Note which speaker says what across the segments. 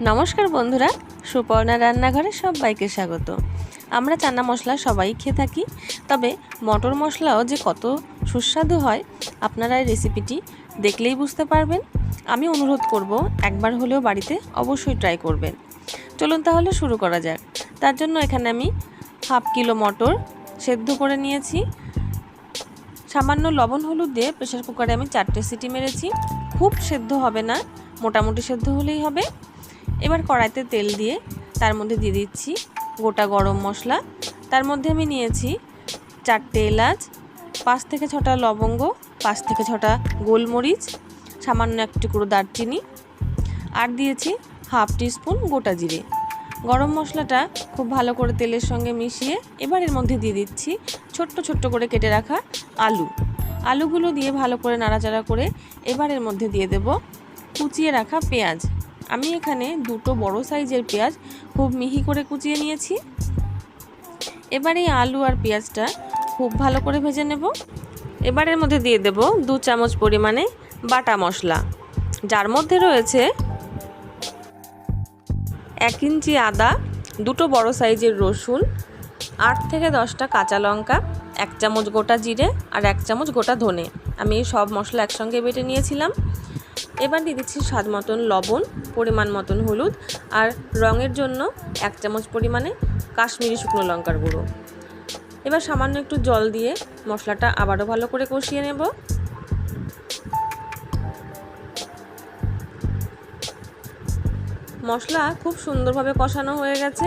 Speaker 1: নমস্কার বন্ধুরা, সুপর্ণা রান্নাঘরে সবাইকে স্বাগত। আমরা চানা মশলা সবাই খেয়ে থাকি, তবে মটর মশলাও যে কত সুস্বাদু হয় আপনারা এই রেসিপিটি দেখলেই বুঝতে পারবেন। আমি অনুরোধ করব একবার হলেও বাড়িতে অবশ্যই ট্রাই করবেন। চলুন তাহলে শুরু করা যাক। তার জন্য এখানে আমি হাফ কিলো মটর সেদ্ধ করে নিয়েছি। সামান্য লবণ হলুদ দিয়ে প্রেসার কুকারে আমি 4টে সিটি মেরেছি। খুব সেদ্ধ হবে না, মোটামুটি সেদ্ধ হলেই হবে। এবার কড়াইতে তেল দিয়ে তার মধ্যে দিয়ে দিচ্ছি গোটা গরম মশলা। তার মধ্যে আমি নিয়েছি 4টে এলাচ, 5 থেকে 6টা লবঙ্গ, 5 থেকে 6টা গোলমরিচ, সামান্য এক টুকরো দারচিনি, আর দিয়েছি হাফ টিস্পুন গোটা জিরে। গরম মশলাটা খুব ভালো করে তেলের সঙ্গে মিশিয়ে এবার এর মধ্যে দিয়ে দিচ্ছি ছোট্ট ছোট্ট করে কেটে রাখা আলুগুলো দিয়ে ভালো করে নাড়াচাড়া করে এবার এর মধ্যে দিয়ে দেব কুচিয়ে রাখা পেঁয়াজ। আমি এখানে 2টো বড় সাইজের পেঁয়াজ খুব মিহি করে কুচিয়ে নিয়েছি। এবার এই আলু আর পেঁয়াজটা খুব ভালো করে ভেজে নেব। এবার এর মধ্যে দিয়ে দেব 2 চামচ পরিমাণে বাটা মশলা, যার মধ্যে রয়েছে 1 ইঞ্চি আদা, 2টো বড় সাইজের রসুন, 8 থেকে 10টা কাঁচা লঙ্কা, 1 চামচ গোটা জিরে আর 1 চামচ গোটা ধনে। আমি সব মশলা একসঙ্গে বেটে নিয়েছিলাম। এবার দিয়ে দিচ্ছি স্বাদ মতন লবণ, পরিমাণ মতন হলুদ, আর রঙের জন্য 1 চামচ পরিমাণে কাশ্মীরি শুকনো লঙ্কার গুঁড়ো। এবার সামান্য একটু জল দিয়ে মশলাটা আবারও ভালো করে কষিয়ে নেব। মশলা খুব সুন্দরভাবে কষানো হয়ে গেছে।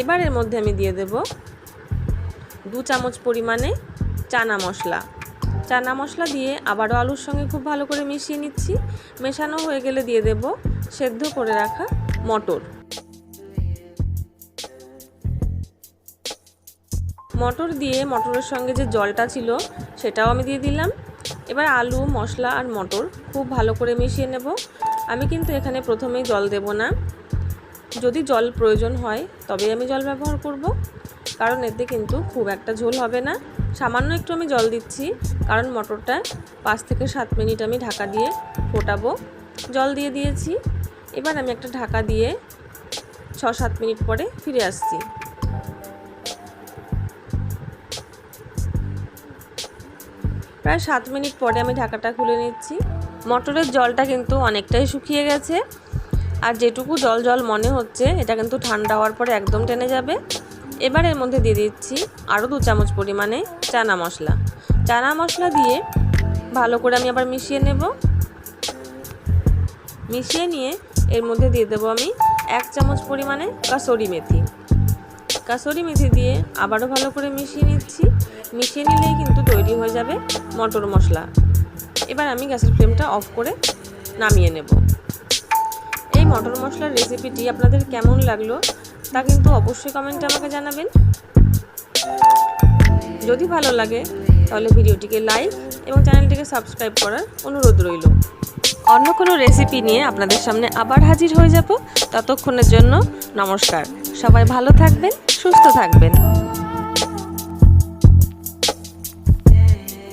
Speaker 1: এবার এর মধ্যে আমি দিয়ে দেব 2 চামচ পরিমাণে চানা মশলা দিয়ে আবারও আলুর সঙ্গে খুব ভালো করে মিশিয়ে নিচ্ছি। মেশানো হয়ে গেলে দিয়ে দেব সেদ্ধ করে রাখা মটর দিয়ে মটরের সঙ্গে যে জলটা ছিল সেটাও আমি দিয়ে দিলাম। এবার আলু, মশলা আর মটর খুব ভালো করে মিশিয়ে নেব। আমি কিন্তু এখানে প্রথমেই জল দেব না, যদি জল প্রয়োজন হয় তবেই আমি জল ব্যবহার করব, কারণ এতে কিন্তু খুব একটা ঝোল হবে না। সামান্য একটু আমি জল দিচ্ছি, কারণ মটরটা 5 থেকে 7 মিনিট আমি ঢাকা দিয়ে ফোটাবো। জল দিয়ে দিয়েছি। এবার আমি একটা ঢাকা দিয়ে 6-7 মিনিট পরে ফিরে আসছি। প্রায় 7 মিনিট পরে আমি ঢাকাটা খুলে নিচ্ছি। মটরের জলটা কিন্তু অনেকটাই শুকিয়ে গেছে, আর যেটুকু জল জল মনে হচ্ছে এটা কিন্তু ঠান্ডা হওয়ার পরে একদম টেনে যাবে। এবার এর মধ্যে দিয়ে দিচ্ছি আরও 2 চামচ পরিমাণে চানা মশলা দিয়ে ভালো করে আমি আবার মিশিয়ে নেব। মিশিয়ে নিয়ে এর মধ্যে দিয়ে দেবো আমি 1 চামচ পরিমাণে কাসুরি মেথি দিয়ে আবারও ভালো করে মিশিয়ে নিচ্ছি। মিশিয়ে নিলেই কিন্তু তৈরি হয়ে যাবে মটর মশলা। এবার আমি গ্যাসের ফ্লেমটা অফ করে নামিয়ে নেব। এই মটর মশলার রেসিপিটি আপনাদের কেমন লাগলো তা কিন্তু অবশ্যই কমেন্টে আমাকে জানাবেন। যদি ভালো লাগে তাহলে ভিডিওটিকে লাইক এবং চ্যানেলটিকে সাবস্ক্রাইব করার অনুরোধ রইল। অন্য কোনো রেসিপি নিয়ে আপনাদের সামনে আবার হাজির হয়ে যাব। ততক্ষণের জন্য নমস্কার। সবাই ভালো থাকবেন, সুস্থ থাকবেন।